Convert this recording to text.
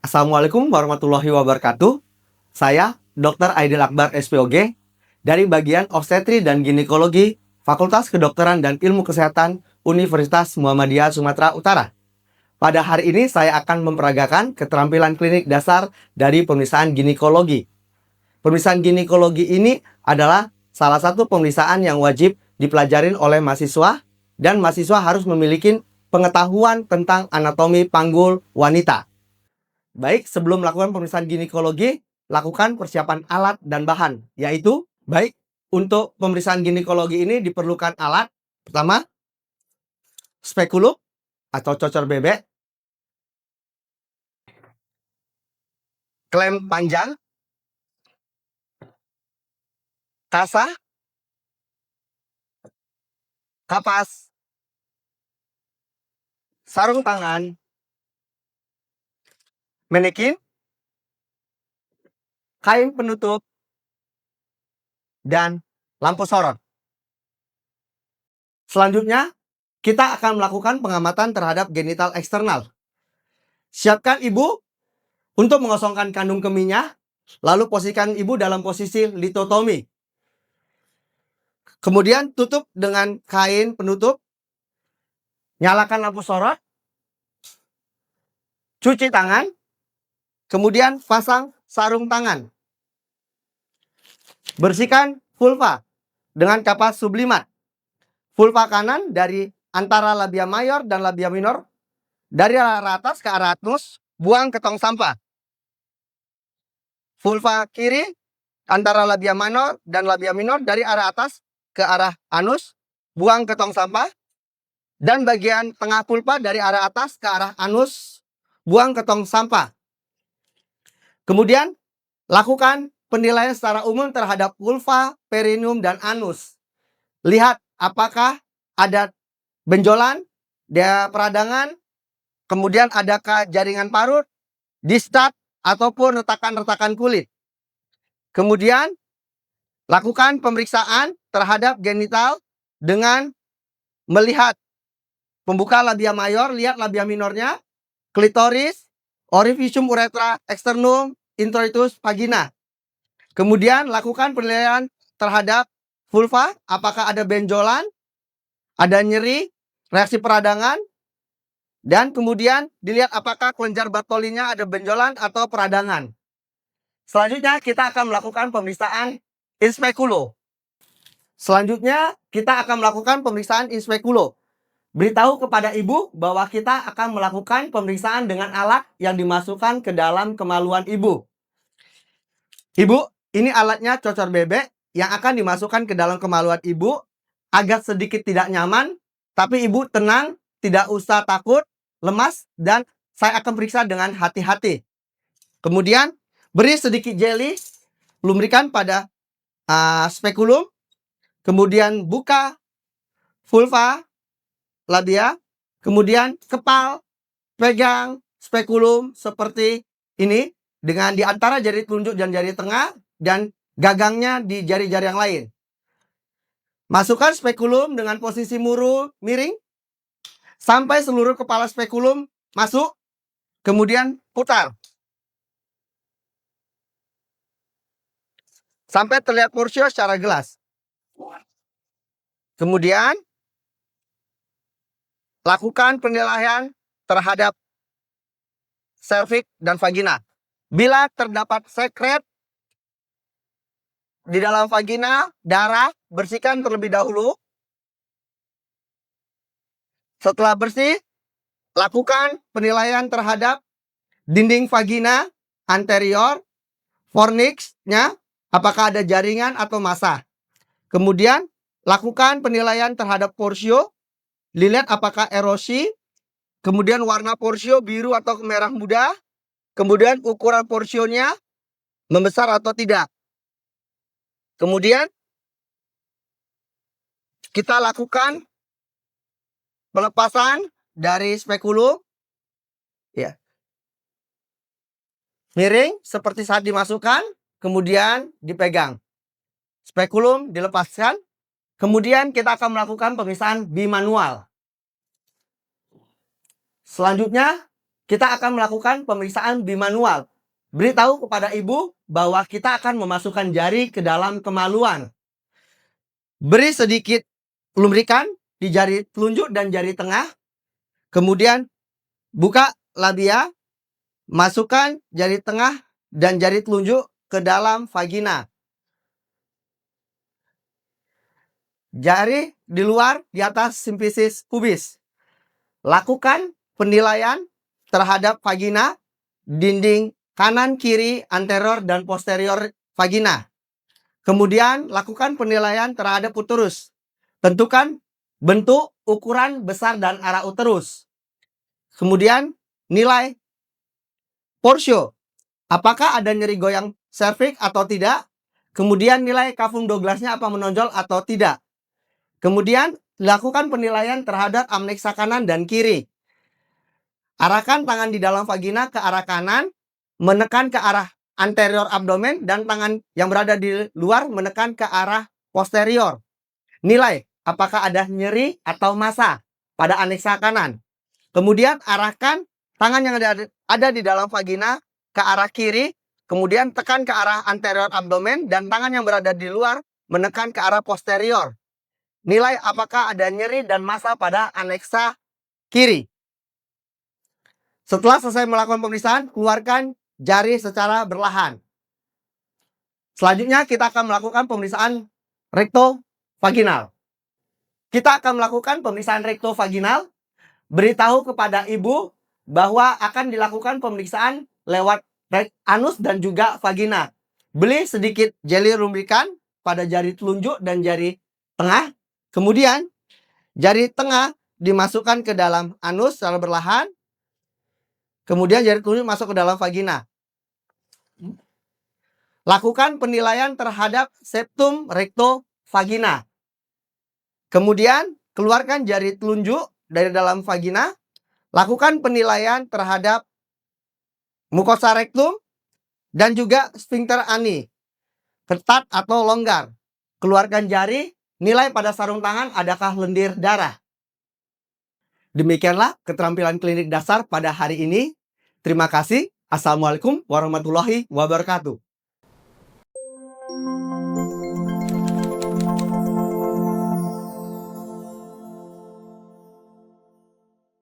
Assalamualaikum warahmatullahi wabarakatuh. Saya Dr. Aidil Akbar SPOG dari bagian obstetri dan ginekologi Fakultas Kedokteran dan Ilmu Kesehatan Universitas Muhammadiyah Sumatera Utara. Pada hari ini saya akan memperagakan keterampilan klinik dasar dari pemeriksaan ginekologi. Pemeriksaan ginekologi ini adalah salah satu pemeriksaan yang wajib dipelajarin oleh mahasiswa dan mahasiswa harus memiliki pengetahuan tentang anatomi panggul wanita. Baik, sebelum melakukan pemeriksaan ginekologi, lakukan persiapan alat dan bahan, yaitu baik untuk pemeriksaan ginekologi ini diperlukan alat. Pertama, spekulum atau cocor bebek, klem panjang, kasa, kapas, sarung tangan, manekin, kain penutup, dan lampu sorot. Selanjutnya, kita akan melakukan pengamatan terhadap genital eksternal. Siapkan ibu untuk mengosongkan kandung kemihnya, lalu posisikan ibu dalam posisi litotomi. Kemudian tutup dengan kain penutup, nyalakan lampu sorot, cuci tangan, kemudian pasang sarung tangan. Bersihkan vulva dengan kapas sublimat. Vulva kanan dari antara labia mayor dan labia minor, dari arah atas ke arah anus, buang ke tong sampah. Vulva kiri antara labia minor dan labia minor, dari arah atas ke arah anus, buang ke tong sampah. Dan bagian tengah vulva dari arah atas ke arah anus, buang ke tong sampah. Kemudian lakukan penilaian secara umum terhadap vulva, perineum, dan anus. Lihat apakah ada benjolan, peradangan, kemudian adakah jaringan parut, distat, ataupun retakan-retakan kulit. Kemudian lakukan pemeriksaan terhadap genital dengan melihat pembuka labia mayor, lihat labia minornya, klitoris, orificium uretra externum, introitus vagina. Kemudian lakukan penilaian terhadap vulva, apakah ada benjolan, ada nyeri, reaksi peradangan, dan kemudian dilihat apakah kelenjar Bartolinya ada benjolan atau peradangan. Selanjutnya kita akan melakukan pemeriksaan in speculo. Selanjutnya kita akan melakukan pemeriksaan in speculo. Beritahu kepada ibu bahwa kita akan melakukan pemeriksaan dengan alat yang dimasukkan ke dalam kemaluan ibu. Ibu, ini alatnya cocor bebek yang akan dimasukkan ke dalam kemaluan ibu. Agak sedikit tidak nyaman, tapi ibu tenang, tidak usah takut, lemas, dan saya akan periksa dengan hati-hati. Kemudian beri sedikit jelly, lumrikan pada spekulum, kemudian buka vulva, labia, kemudian kepal, pegang spekulum seperti ini dengan di antara jari telunjuk dan jari tengah, dan gagangnya di jari-jari yang lain. Masukkan spekulum dengan posisi miring sampai seluruh kepala spekulum masuk, kemudian putar sampai terlihat porsio secara jelas. Kemudian lakukan penilaian terhadap serviks dan vagina. Bila terdapat sekret di dalam vagina, darah, bersihkan terlebih dahulu. Setelah bersih, lakukan penilaian terhadap dinding vagina anterior, fornixnya, apakah ada jaringan atau massa. Kemudian lakukan penilaian terhadap porsio, lihat apakah erosi, kemudian warna porsio biru atau merah muda, kemudian ukuran porsionya membesar atau tidak. Kemudian kita lakukan pelepasan dari spekulum, ya, miring seperti saat dimasukkan, kemudian dipegang. Spekulum dilepaskan, kemudian kita akan melakukan pemisahan bimanual. Selanjutnya kita akan melakukan pemeriksaan bimanual. Beritahu kepada ibu bahwa kita akan memasukkan jari ke dalam kemaluan. Beri sedikit lubrikan di jari telunjuk dan jari tengah. Kemudian buka labia, masukkan jari tengah dan jari telunjuk ke dalam vagina. Jari di luar di atas simfisis pubis. Lakukan penilaian terhadap vagina, dinding kanan, kiri, anterior, dan posterior vagina. Kemudian lakukan penilaian terhadap uterus. Tentukan bentuk, ukuran, besar, dan arah uterus. Kemudian nilai porsio. Apakah ada nyeri goyang serviks atau tidak? Kemudian nilai cavum Douglasnya apa menonjol atau tidak? Kemudian lakukan penilaian terhadap amneksa kanan dan kiri. Arahkan tangan di dalam vagina ke arah kanan, menekan ke arah anterior abdomen, dan tangan yang berada di luar menekan ke arah posterior. Nilai apakah ada nyeri atau massa pada aneksa kanan. Kemudian arahkan tangan yang ada di dalam vagina ke arah kiri, kemudian tekan ke arah anterior abdomen, dan tangan yang berada di luar menekan ke arah posterior. Nilai apakah ada nyeri dan massa pada aneksa kiri. Setelah selesai melakukan pemeriksaan, keluarkan jari secara berlahan. Selanjutnya kita akan melakukan pemeriksaan rektovaginal. Kita akan melakukan pemeriksaan rektovaginal. Beritahu kepada ibu bahwa akan dilakukan pemeriksaan lewat anus dan juga vagina. Beli sedikit jeli lubrikan pada jari telunjuk dan jari tengah. Kemudian jari tengah dimasukkan ke dalam anus secara berlahan. Kemudian jari telunjuk masuk ke dalam vagina. Lakukan penilaian terhadap septum rektovagina. Kemudian keluarkan jari telunjuk dari dalam vagina. Lakukan penilaian terhadap mukosa rektum dan juga sphincter ani. Ketat atau longgar. Keluarkan jari, nilai pada sarung tangan adakah lendir darah. Demikianlah keterampilan klinik dasar pada hari ini. Terima kasih. Assalamualaikum warahmatullahi wabarakatuh.